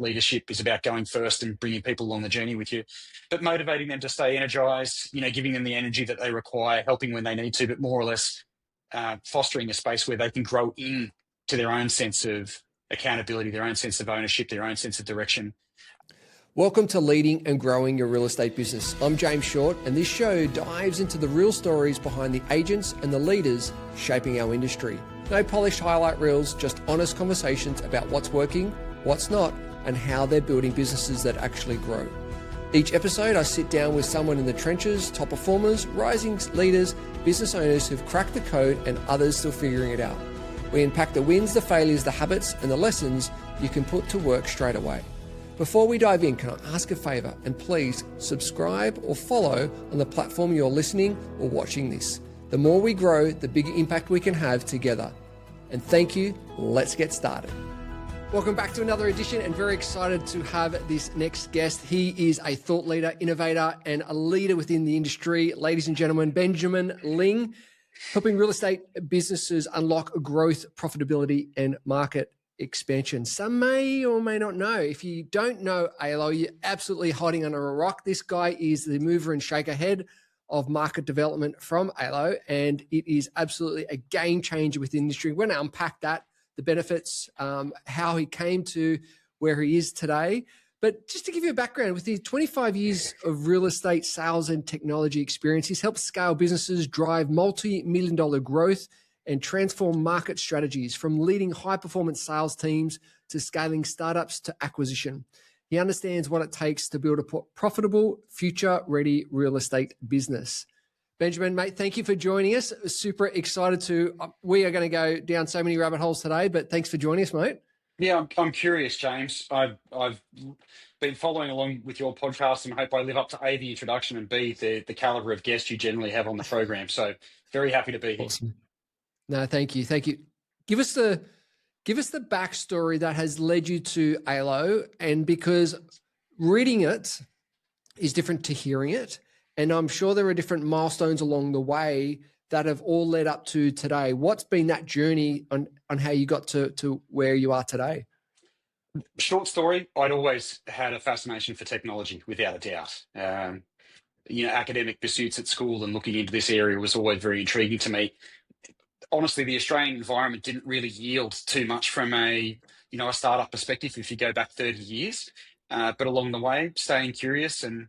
leadership is about going first and bringing people along the journey with you, but motivating them to stay energized, giving them the energy that they require, helping when they need to, but more or less fostering a space where they can grow in to their own sense of accountability, their own sense of ownership, their own sense of direction. Welcome to Leading and Growing Your Real Estate Business. I'm James Short, and this show dives into the real stories behind the agents and the leaders shaping our industry. No polished highlight reels, just honest conversations about what's working, what's not, and how they're building businesses that actually grow. Each episode, I sit down with someone in the trenches, top performers, rising leaders, business owners who've cracked the code and others still figuring it out. We unpack the wins, the failures, the habits, and the lessons you can put to work straight away. Before we dive in, can I ask a favor? And please subscribe or follow on the platform you're listening or watching this. The more we grow, the bigger impact we can have together. And thank you. Let's get started. Welcome back to another edition, and very excited to have this next guest. He is a thought leader, innovator, and a leader within the industry. Ladies and gentlemen, Benjamin Ling, helping real estate businesses unlock growth, profitability, and market expansion. Some may or may not know. If you don't know Ailo, you're absolutely hiding under a rock. This guy is the mover and shaker head of market development from Ailo, and it is absolutely a game changer within the industry. We're going to unpack that, the benefits, how he came to where he is today. But just to give you a background, with his 25 years of real estate sales and technology experience, he's helped scale businesses, drive multi-million-dollar growth, and transform market strategies, from leading high-performance sales teams to scaling startups to acquisition. He understands what it takes to build a profitable, future-ready real estate business. Benjamin, mate, thank you for joining us. Super excited we are going to go down so many rabbit holes today, but thanks for joining us, mate. Yeah, I'm curious, James. I've been following along with your podcast and hope I live up to A, the introduction, and B, the caliber of guests you generally have on the program. So very happy to be here. Awesome. No, thank you. Thank you. Give us the backstory that has led you to Ailo, and because reading it is different to hearing it, and I'm sure there are different milestones along the way that have all led up to today. What's been that journey on how you got to where you are today? Short story, I'd always had a fascination for technology, without a doubt. Academic pursuits at school and looking into this area was always very intriguing to me. Honestly, the Australian environment didn't really yield too much from a startup perspective if you go back 30 years. But along the way, staying curious and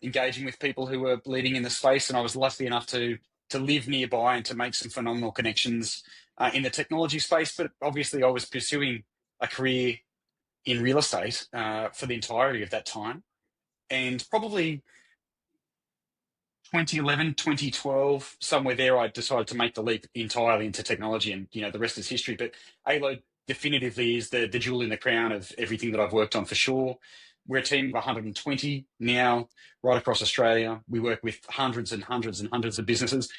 engaging with people who were leading in the space. And I was lucky enough to live nearby and to make some phenomenal connections in the technology space. But obviously, I was pursuing a career in real estate for the entirety of that time. And probably 2011, 2012, somewhere there, I decided to make the leap entirely into technology, and the rest is history. But Ailo definitively is the jewel in the crown of everything that I've worked on, for sure. We're a team of 120 now, right across Australia. We work with hundreds and hundreds and hundreds of businesses.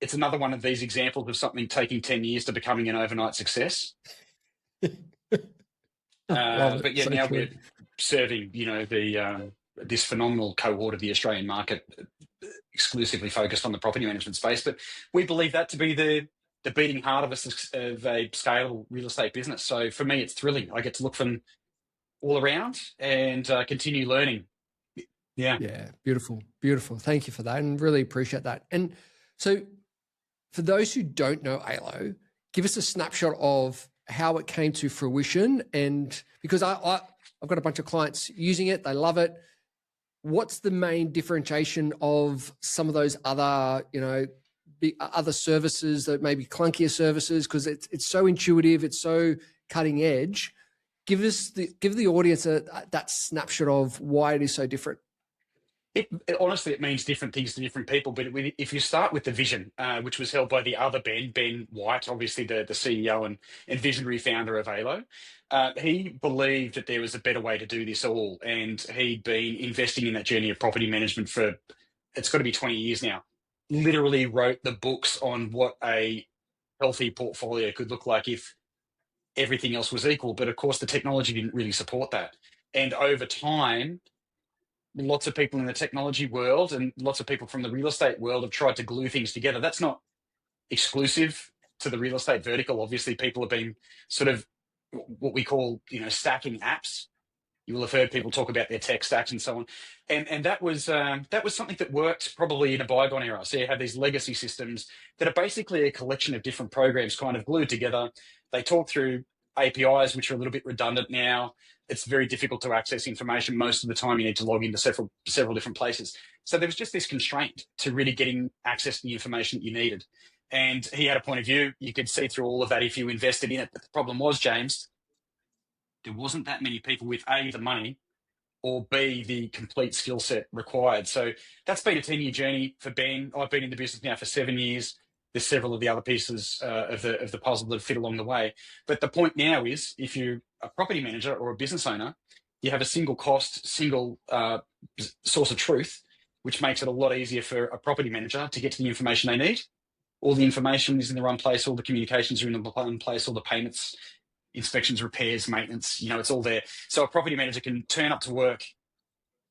It's another one of these examples of something taking 10 years to becoming an overnight success. But yeah, so now true. We're serving, this phenomenal cohort of the Australian market, exclusively focused on the property management space. But we believe that to be the beating heart of a scalable real estate business. So for me, it's thrilling. I get to look from all around and continue learning. Yeah. Beautiful. Thank you for that, and really appreciate that. And so for those who don't know Ailo, give us a snapshot of how it came to fruition. And because I've got a bunch of clients using it, they love it. What's the main differentiation of some of those other, other services that may be clunkier services? Because it's so intuitive, it's so cutting edge. Give the audience that snapshot of why it is so different. Honestly, it means different things to different people. But if you start with the vision, which was held by the other Ben White, obviously the CEO and visionary founder of Ailo, he believed that there was a better way to do this all. And he'd been investing in that journey of property management for, it's got to be 20 years now. Literally wrote the books on what a healthy portfolio could look like if everything else was equal. But of course, the technology didn't really support that. And over time, lots of people in the technology world and lots of people from the real estate world have tried to glue things together. That's not exclusive to the real estate vertical. Obviously, people have been sort of what we call, stacking apps You will have heard people talk about their tech stacks and so on. And that was something that worked probably in a bygone era. So you have these legacy systems that are basically a collection of different programs kind of glued together. They talk through APIs, which are a little bit redundant now. It's very difficult to access information. Most of the time, you need to log into several different places. So there was just this constraint to really getting access to the information that you needed. And he had a point of view. You could see through all of that if you invested in it. But the problem was, James, there wasn't that many people with A, the money, or B, the complete skill set required. So that's been a 10-year journey for Ben. I've been in the business now for 7 years. There's several of the other pieces of the puzzle that fit along the way. But the point now is, if you're a property manager or a business owner, you have a single cost, single source of truth, which makes it a lot easier for a property manager to get to the information they need. All the information is in the one place, all the communications are in the one place, all the payments, inspections, repairs, maintenance, it's all there. So a property manager can turn up to work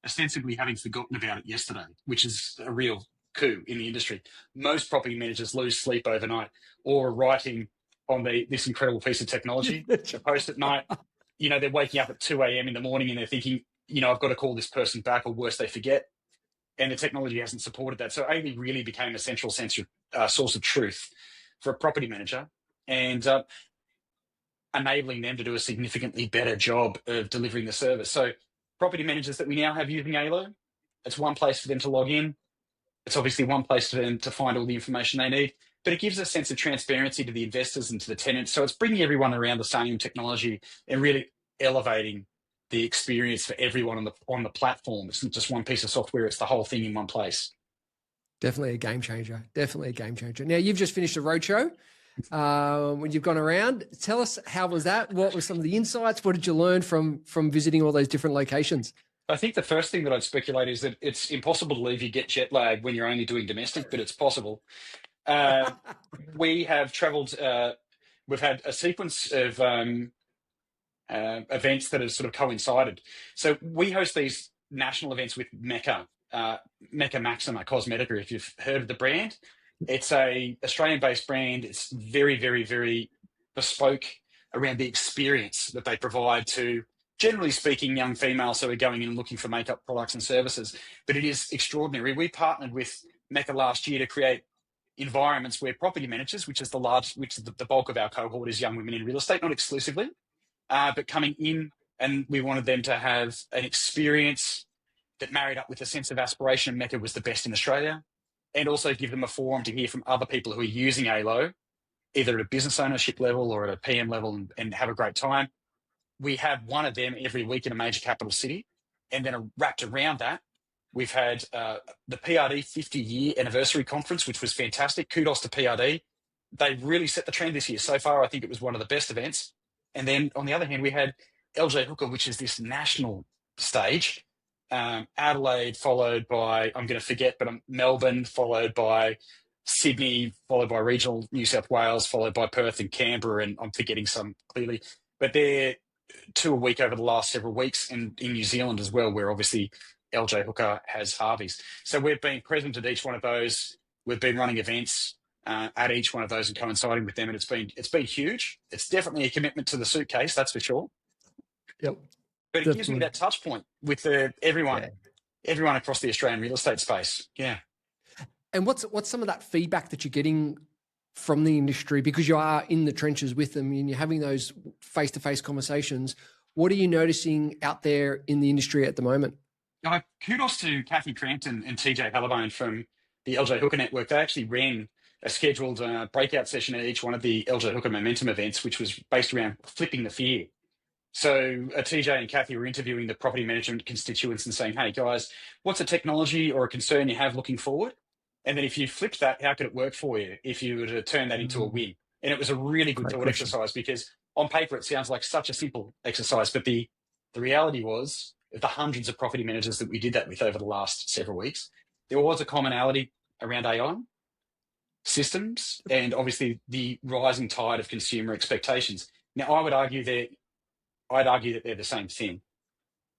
ostensibly having forgotten about it yesterday, which is a real coup in the industry. Most property managers lose sleep overnight or are writing on this incredible piece of technology, a post at night. They're waking up at 2 a.m. in the morning and they're thinking, I've got to call this person back, or worse, they forget. And the technology hasn't supported that. So AIinRe really became a central source of truth for a property manager, and enabling them to do a significantly better job of delivering the service. So property managers that we now have using Ailo, it's one place for them to log in. It's obviously one place for them to find all the information they need, but it gives a sense of transparency to the investors and to the tenants. So it's bringing everyone around the same technology and really elevating the experience for everyone on the platform. It's not just one piece of software, it's the whole thing in one place. Definitely a game changer. Definitely a game changer. Now, you've just finished a roadshow. When you've gone around, tell us, how was that? What were some of the insights? What did you learn from visiting all those different locations? I think the first thing that I'd speculate is that it's impossible to leave you get jet lag when you're only doing domestic, but it's possible. We have traveled, we've had a sequence of events that have sort of coincided. So we host these national events with Mecca Maxima Cosmetica, if you've heard of the brand. It's a Australian-based brand. It's very, very, very bespoke around the experience that they provide to, generally speaking, young females who are going in and looking for makeup products and services. But it is extraordinary. We partnered with Mecca last year to create environments where property managers, which is the bulk of our cohort, is young women in real estate, not exclusively, but coming in, and we wanted them to have an experience that married up with a sense of aspiration. Mecca was the best in Australia, and also give them a forum to hear from other people who are using Ailo, either at a business ownership level or at a PM level, and have a great time. We have one of them every week in a major capital city. And then wrapped around that, we've had the PRD 50-year anniversary conference, which was fantastic. Kudos to PRD. They really set the trend this year. So far, I think it was one of the best events. And then on the other hand, we had LJ Hooker, which is this national stage. Adelaide, followed by, I'm going to forget, but Melbourne, followed by Sydney, followed by regional New South Wales, followed by Perth and Canberra, and I'm forgetting some clearly. But they're 2 a week over the last several weeks, and in New Zealand as well, where obviously LJ Hooker has Harvey's. So we've been present at each one of those. We've been running events at each one of those and coinciding with them, and it's been huge. It's definitely a commitment to the suitcase, that's for sure. Yep. But it gives me that touch point with everyone across the Australian real estate space. Yeah. And what's some of that feedback that you're getting from the industry, because you are in the trenches with them and you're having those face-to-face conversations? What are you noticing out there in the industry at the moment? Kudos to Kathy Crampton and TJ Halliburton from the LJ Hooker Network. They actually ran a scheduled breakout session at each one of the LJ Hooker Momentum events, which was based around flipping the fear. So TJ and Kathy were interviewing the property management constituents and saying, hey, guys, what's a technology or a concern you have looking forward? And then if you flipped that, how could it work for you if you were to turn that into a win? And it was a really good thought exercise, because on paper, it sounds like such a simple exercise. But the reality was, the hundreds of property managers that we did that with over the last several weeks, there was a commonality around AI systems and obviously the rising tide of consumer expectations. Now, I'd argue that they're the same thing.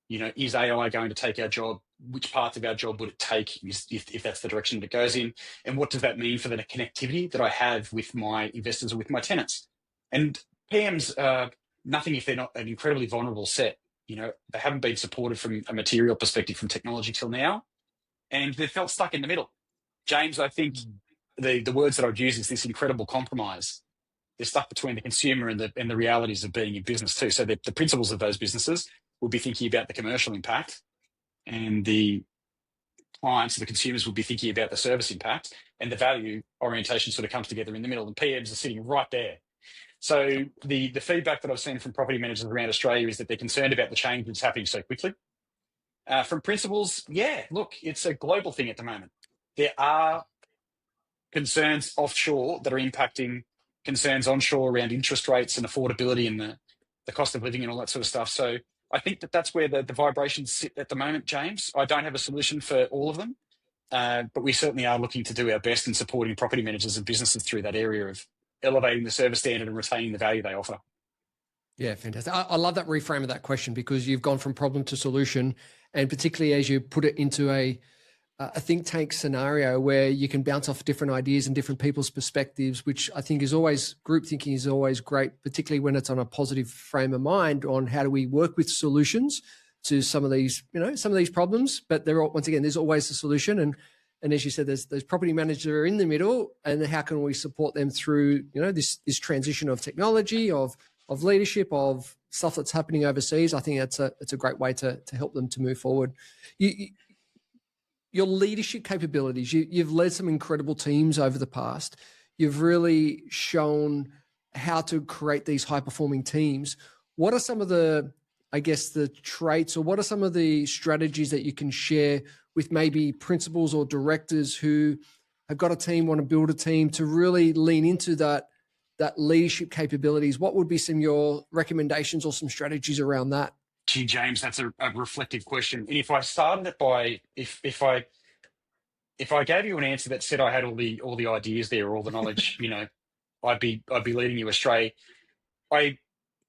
Is AI going to take our job? Which parts of our job would it take if that's the direction that it goes in? And what does that mean for the connectivity that I have with my investors or with my tenants? And PMs are nothing if they're not an incredibly vulnerable set. they haven't been supported from a material perspective from technology till now, and they've felt stuck in the middle. James, I think the words that I'd use is this incredible compromise. They're stuck between the consumer and the realities of being in business too. So the principals of those businesses will be thinking about the commercial impact, and the clients, the consumers, will be thinking about the service impact, and the value orientation sort of comes together in the middle. And PMs are sitting right there. So the feedback that I've seen from property managers around Australia is that they're concerned about the change that's happening so quickly. From principals, yeah, look, it's a global thing at the moment. There are concerns offshore that are impacting concerns onshore around interest rates and affordability and the cost of living and all that sort of stuff. So I think that's where the vibrations sit at the moment, James. I don't have a solution for all of them, but we certainly are looking to do our best in supporting property managers and businesses through that area of elevating the service standard and retaining the value they offer. Yeah, fantastic. I love that reframe of that question, because you've gone from problem to solution, and particularly as you put it into a think tank scenario where you can bounce off different ideas and different people's perspectives, which I think is always, group thinking is always great, particularly when it's on a positive frame of mind on how do we work with solutions to some of these problems. But once again, there's always a solution. And as you said, there's property managers that are in the middle, and how can we support them through, this transition of technology, of leadership, of stuff that's happening overseas. I think it's a great way to help them to move forward. Your leadership capabilities, you've led some incredible teams over the past. You've really shown how to create these high-performing teams. What are some of the traits, or what are some of the strategies that you can share with maybe principals or directors who have got a team, want to build a team, to really lean into that leadership capabilities? What would be some of your recommendations or some strategies around that? Gee, James, that's a reflective question. And if I started it by, if I gave you an answer that said I had all the ideas there, or all the knowledge, I'd be leading you astray. I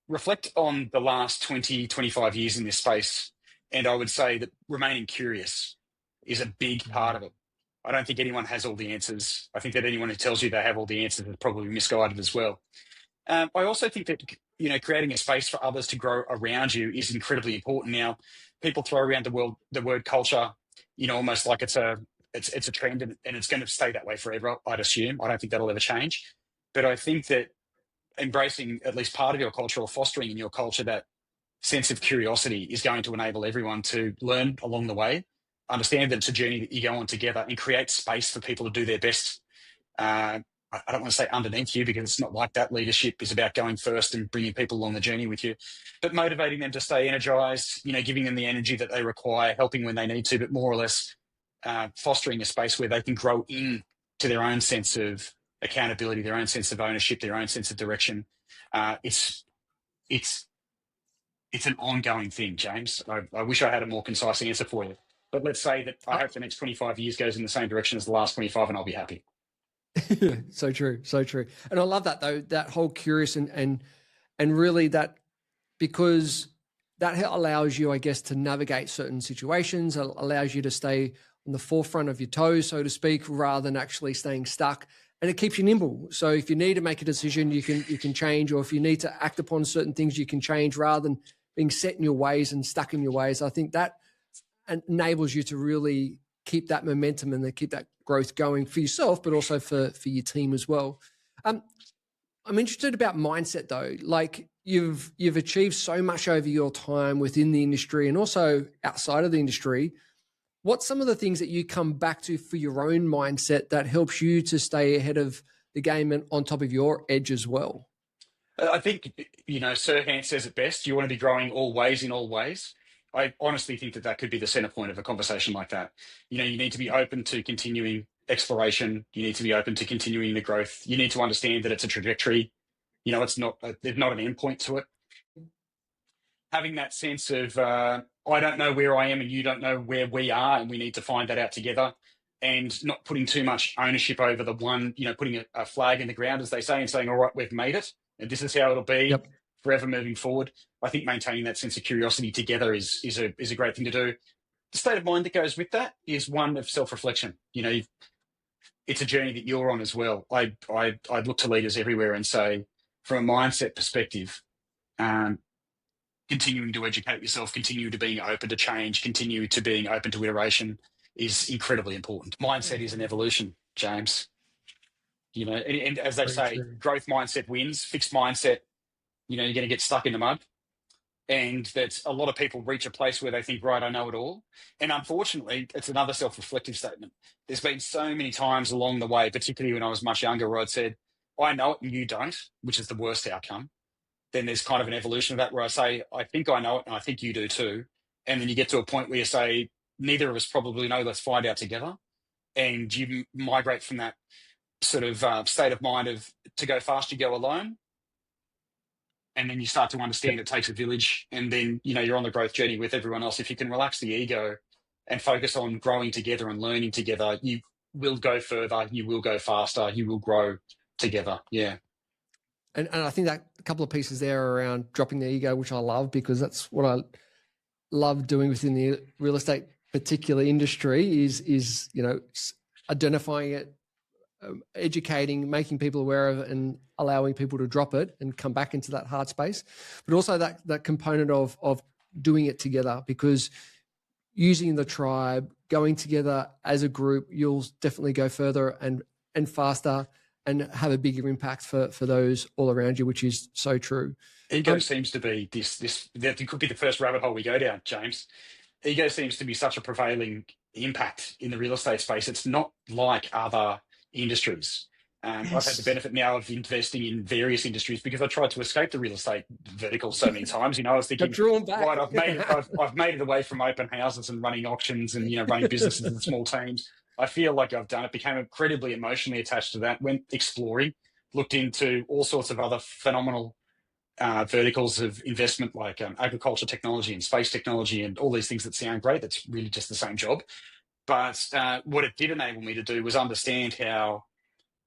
reflect on the last 20, 25 years in this space, and I would say that remaining curious is a big part of it. I don't think anyone has all the answers. I think that anyone who tells you they have all the answers is probably misguided as well. I also think that, creating a space for others to grow around you is incredibly important. Now, people throw around the word culture, almost like it's a trend, and it's going to stay that way forever, I'd assume. I don't think that'll ever change. But I think that embracing at least part of your culture, or fostering in your culture that sense of curiosity, is going to enable everyone to learn along the way, understand that it's a journey that you go on together, and create space for people to do their best. I don't want to say underneath you, because it's not like that. Leadership is about going first and bringing people along the journey with you, but motivating them to stay energized, giving them the energy that they require, helping when they need to, but more or less fostering a space where they can grow in to their own sense of accountability, their own sense of ownership, their own sense of direction. It's an ongoing thing, James. I wish I had a more concise answer for you, but let's say that I hope the next 25 years goes in the same direction as the last 25, and I'll be happy. So true. And I love that, though, that whole curious and really that, because that allows you, I guess, to navigate certain situations, allows you to stay on the forefront of your toes, so to speak, rather than actually staying stuck. And it keeps you nimble. So if you need to make a decision, you can change, or if you need to act upon certain things, you can change, rather than being set in your ways and stuck in your ways. I think that enables you to really keep that momentum and keep that growth going for yourself, but also for your team as well. I'm interested about mindset, though. Like, you've achieved so much over your time within the industry and also outside of the industry. What's some of the things that you come back to for your own mindset that helps you to stay ahead of the game and on top of your edge as well? I think, Sir Hans says it best. You want to be growing always in all ways. I honestly think that could be the center point of a conversation like that. You need to be open to continuing exploration. You need to be open to continuing the growth. You need to understand that it's a trajectory. It's not, there's not an end point to it. Having that sense of, I don't know where I am and you don't know where we are, and we need to find that out together, and not putting too much ownership over the one, putting a flag in the ground, as they say, and saying, all right, we've made it, and this is how it'll be. Yep. Forever moving forward. I think maintaining that sense of curiosity together is a great thing to do. The state of mind that goes with that is one of self-reflection. It's a journey that you're on as well. I'd look to leaders everywhere and say, from a mindset perspective, continuing to educate yourself, continue to being open to change, continue to being open to iteration is incredibly important. Mindset is an evolution, James. And as they Very say, true. growth mindset wins. Fixed mindset, you're going to get stuck in the mud. And that a lot of people reach a place where they think, right, I know it all. And unfortunately, it's another self-reflective statement. There's been so many times along the way, particularly when I was much younger, where I'd said, I know it and you don't, which is the worst outcome. Then there's kind of an evolution of that where I say, I think I know it and I think you do too. And then you get to a point where you say, neither of us probably know, let's find out together. And you migrate from that sort of state of mind of to go fast, you go alone. And then you start to understand it takes a village, and then you're on the growth journey with everyone else. If you can relax the ego and focus on growing together and learning together, you will go further, you will go faster, you will grow together. Yeah. And I think that a couple of pieces there around dropping the ego, which I love, because that's what I love doing within the real estate particular industry is identifying it, educating, making people aware of it, and allowing people to drop it and come back into that heart space. But also that component of doing it together, because using the tribe, going together as a group, you'll definitely go further and faster and have a bigger impact for those all around you, which is so true. Ego seems to be that could be the first rabbit hole we go down, James. Ego seems to be such a prevailing impact in the real estate space. It's not like other industries. I've had the benefit now of investing in various industries because I tried to escape the real estate vertical so many times. I was thinking, right, I've made it away from open houses and running auctions and running businesses and small teams. I feel like I've done it. Became incredibly emotionally attached to that. Went exploring, looked into all sorts of other phenomenal verticals of investment like agriculture technology and space technology and all these things that sound great. That's really just the same job. But what it did enable me to do was understand how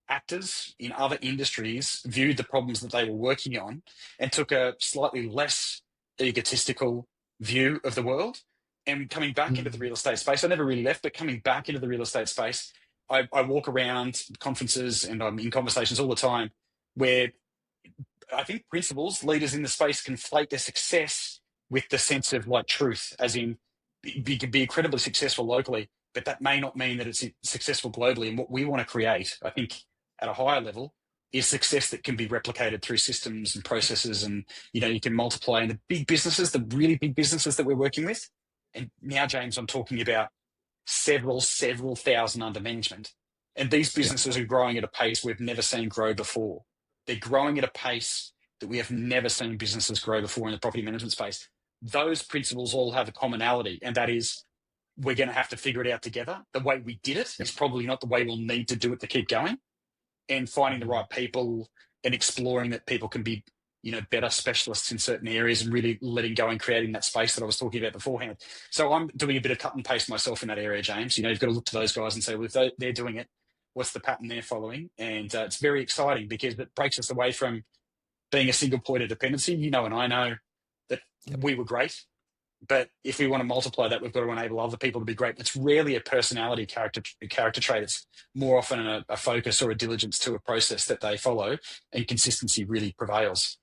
actors in other industries viewed the problems that they were working on and took a slightly less egotistical view of the world. And coming back into the real estate space, I never really left, but coming back into the real estate space, I walk around conferences and I'm in conversations all the time where I think principals, leaders in the space conflate their success with the sense of like truth, as in be incredibly successful locally, but that may not mean that it's successful globally. And what we want to create, I think, at a higher level, is success that can be replicated through systems and processes, and you can multiply in the big businesses, the really big businesses that we're working with. And now, James, I'm talking about several thousand under management, and these businesses are growing at a pace we've never seen grow before. They're growing at a pace that we have never seen businesses grow before in the property management space. Those principles all have a commonality, and that is we're going to have to figure it out together. The way we did it is probably not the way we'll need to do it to keep going. And finding the right people and exploring that people can be, better specialists in certain areas and really letting go and creating that space that I was talking about beforehand. So I'm doing a bit of cut and paste myself in that area, James. You've got to look to those guys and say, well, if they're doing it, what's the pattern they're following? And it's very exciting because it breaks us away from being a single point of dependency. And I know that we were great. But if we want to multiply that, we've got to enable other people to be great. It's rarely a personality character trait. It's more often a focus or a diligence to a process that they follow, and consistency really prevails.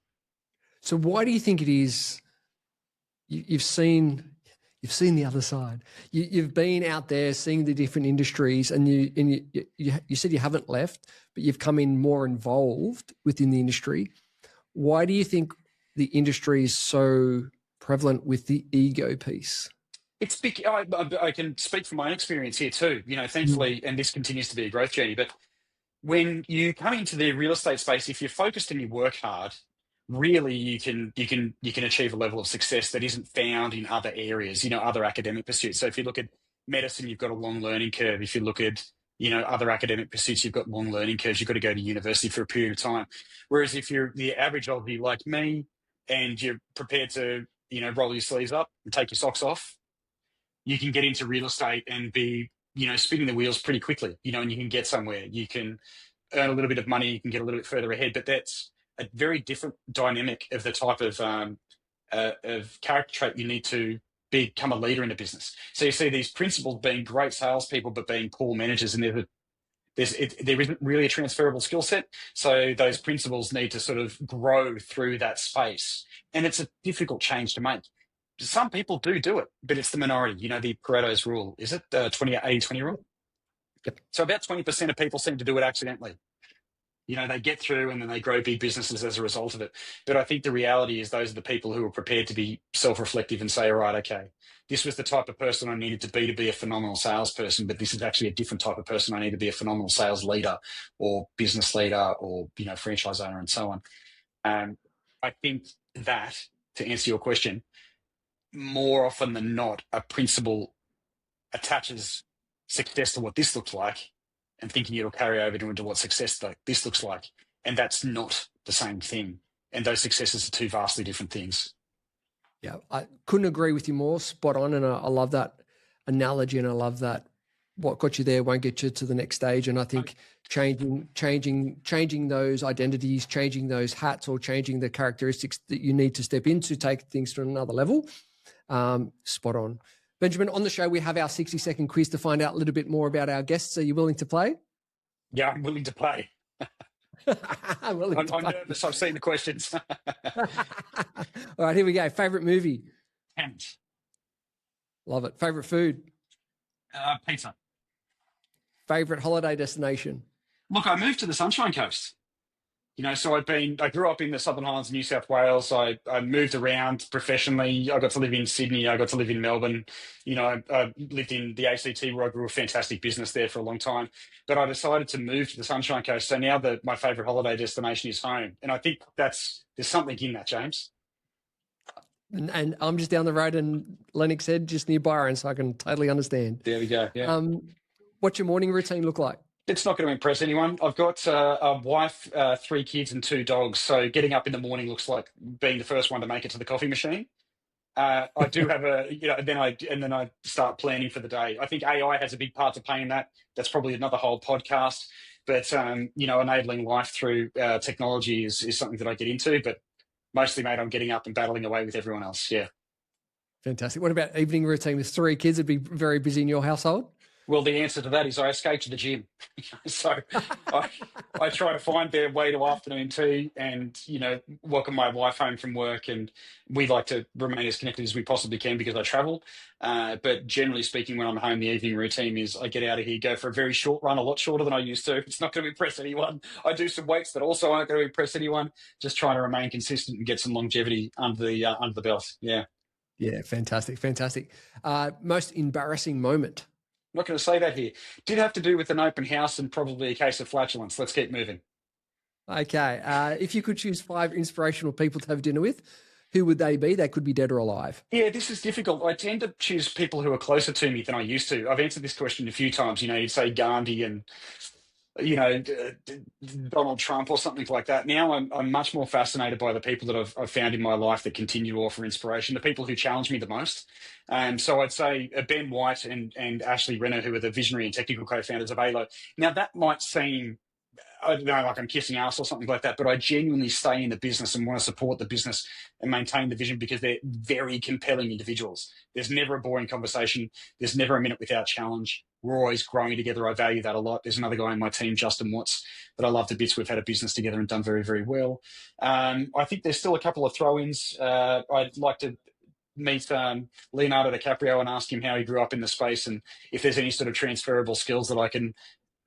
So why do you think it is you've seen the other side? You've been out there seeing the different industries, and you said you haven't left, but you've come in more involved within the industry. Why do you think the industry is so prevalent with the ego piece? It's big. I can speak from my own experience here too. Thankfully, and this continues to be a growth journey. But when you come into the real estate space, if you're focused and you work hard, really you can achieve a level of success that isn't found in other areas. Other academic pursuits. So if you look at medicine, you've got a long learning curve. If you look at other academic pursuits, you've got long learning curves. You've got to go to university for a period of time. Whereas if you're the average Aussie like me, and you're prepared to roll your sleeves up and take your socks off, you can get into real estate and be, spinning the wheels pretty quickly, and you can get somewhere. You can earn a little bit of money, you can get a little bit further ahead, but that's a very different dynamic of the type of character trait you need to become a leader in a business. So you see these principals being great salespeople, but being poor managers, and they're the there isn't really a transferable skill set. So those principles need to sort of grow through that space. And it's a difficult change to make. Some people do it, but it's the minority. You know, the Pareto's rule, is it the 80-20 rule? Yep. So about 20% of people seem to do it accidentally. You know, they get through and then they grow big businesses as a result of it. But I think the reality is those are the people who are prepared to be self-reflective and say, all right, okay, this was the type of person I needed to be a phenomenal salesperson, but this is actually a different type of person I need to be a phenomenal sales leader or business leader or, you know, franchise owner and so on. I think that, to answer your question, more often than not, a principle attaches success to what this looks like and thinking it'll carry over into what success like this looks like. And that's not the same thing. And those successes are two vastly different things. Yeah, I couldn't agree with you more. Spot on. And I love that analogy, and I love that what got you there won't get you to the next stage. And I think changing those identities, changing those hats, or changing the characteristics that you need to step into, take things to another level. Spot on. Benjamin, on the show, we have our 60-second quiz to find out a little bit more about our guests. Are you willing to play? Yeah, I'm willing to play. I'm nervous. I've seen the questions. All right, here we go. Favorite movie? Hamlet. Love it. Favorite food? Pizza. Favorite holiday destination? Look, I moved to the Sunshine Coast. You know, so I grew up in the Southern Highlands of New South Wales. I moved around professionally. I got to live in Sydney. I got to live in Melbourne. You know, I lived in the ACT where I grew a fantastic business there for a long time. But I decided to move to the Sunshine Coast. So now my favorite holiday destination is home. And I think there's something in that, James. And I'm just down the road in Lennox Head, just near Byron, so I can totally understand. There we go. Yeah. What's your morning routine look like? It's not going to impress anyone. I've got a wife, 3 kids and 2 dogs. So getting up in the morning looks like being the first one to make it to the coffee machine. I do have then I start planning for the day. I think AI has a big part to play in that. That's probably another whole podcast. But, enabling life through technology is something that I get into. But mostly, mate, I'm getting up and battling away with everyone else. Yeah. Fantastic. What about evening routine with 3 kids? It'd be very busy in your household? Well, the answer to that is I escape to the gym. So I try to find their way to afternoon tea and, welcome my wife home from work. And we like to remain as connected as we possibly can because I travel. But generally speaking, when I'm home, the evening routine is I get out of here, go for a very short run, a lot shorter than I used to. It's not going to impress anyone. I do some weights that also aren't going to impress anyone. Just trying to remain consistent and get some longevity under the belt. Yeah. Yeah. Fantastic. Fantastic. Most embarrassing moment? I'm not going to say that here. Did have to do with an open house and probably a case of flatulence. Let's keep moving. Okay. If you could choose 5 inspirational people to have dinner with, who would they be? They could be dead or alive. Yeah, this is difficult. I tend to choose people who are closer to me than I used to. I've answered this question a few times. You'd say Gandhi and, Donald Trump or something like that. Now I'm much more fascinated by the people that I've found in my life that continue to offer inspiration, the people who challenge me the most. So I'd say Ben White and Ashley Renner, who are the visionary and technical co-founders of Ailo. Now that might seem, I don't know, like I'm kissing ass or something like that, but I genuinely stay in the business and want to support the business and maintain the vision because they're very compelling individuals. There's never a boring conversation. There's never a minute without challenge. We're always growing together. I value that a lot. There's another guy in my team, Justin Watts, that I love to bits. We've had a business together and done very, very well. I think there's still a couple of throw-ins. I'd like to meet Leonardo DiCaprio and ask him how he grew up in the space and if there's any sort of transferable skills that I can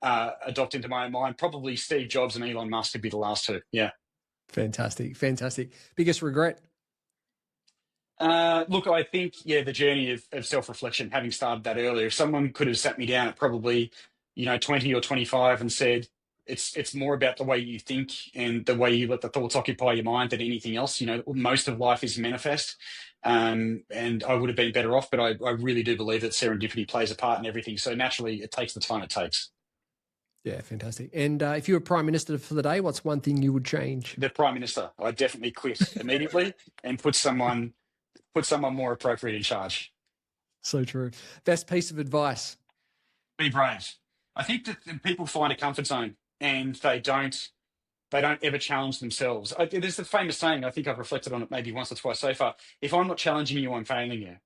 adopt into my own mind. Probably Steve Jobs and Elon Musk would be the last 2. Yeah. Fantastic. Fantastic. Biggest regret? Look, I think, the journey of self-reflection, having started that earlier, if someone could have sat me down at probably, 20 or 25 and said, it's more about the way you think and the way you let the thoughts occupy your mind than anything else. Most of life is manifest. And I would have been better off, but I really do believe that serendipity plays a part in everything. So naturally it takes the time it takes. Yeah, fantastic. And if you were Prime Minister for the day, what's one thing you would change? The Prime Minister. I'd definitely quit immediately and put someone more appropriate in charge. So true. Best piece of advice? Be brave. I think that people find a comfort zone and they don't ever challenge themselves. There's the famous saying, I think I've reflected on it maybe once or twice so far. If I'm not challenging you, I'm failing you.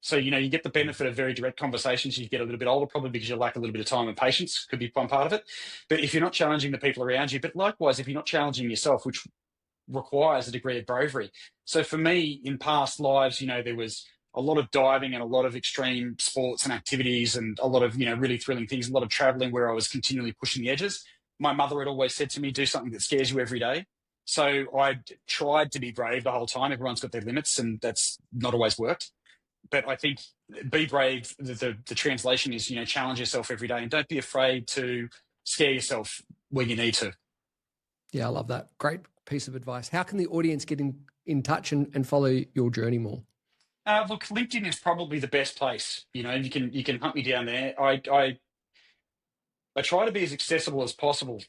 So, you get the benefit of very direct conversations. You get a little bit older, probably because you lack a little bit of time and patience, could be one part of it. But if you're not challenging the people around you, but likewise, if you're not challenging yourself, which requires a degree of bravery. So for me, in past lives, there was a lot of diving and a lot of extreme sports and activities and a lot of, really thrilling things, a lot of traveling where I was continually pushing the edges. My mother had always said to me, do something that scares you every day. So I tried to be brave the whole time. Everyone's got their limits, and that's not always worked. But I think be brave, the translation is, challenge yourself every day, and don't be afraid to scare yourself when you need to. Yeah, I love that. Great piece of advice. How can the audience get in touch and follow your journey more? Look, LinkedIn is probably the best place. You can hunt me down there. I try to be as accessible as possible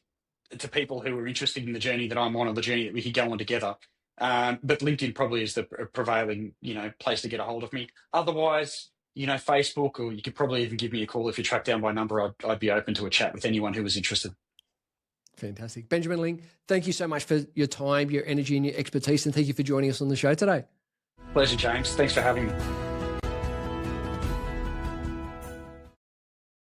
to people who are interested in the journey that I'm on, or the journey that we could go on together. But LinkedIn probably is the prevailing, place to get a hold of me. Otherwise, Facebook, or you could probably even give me a call if you're tracked down by number. I'd be open to a chat with anyone who was interested. Fantastic. Benjamin Ling, thank you so much for your time, your energy, and your expertise, and thank you for joining us on the show today. Pleasure, James. Thanks for having me.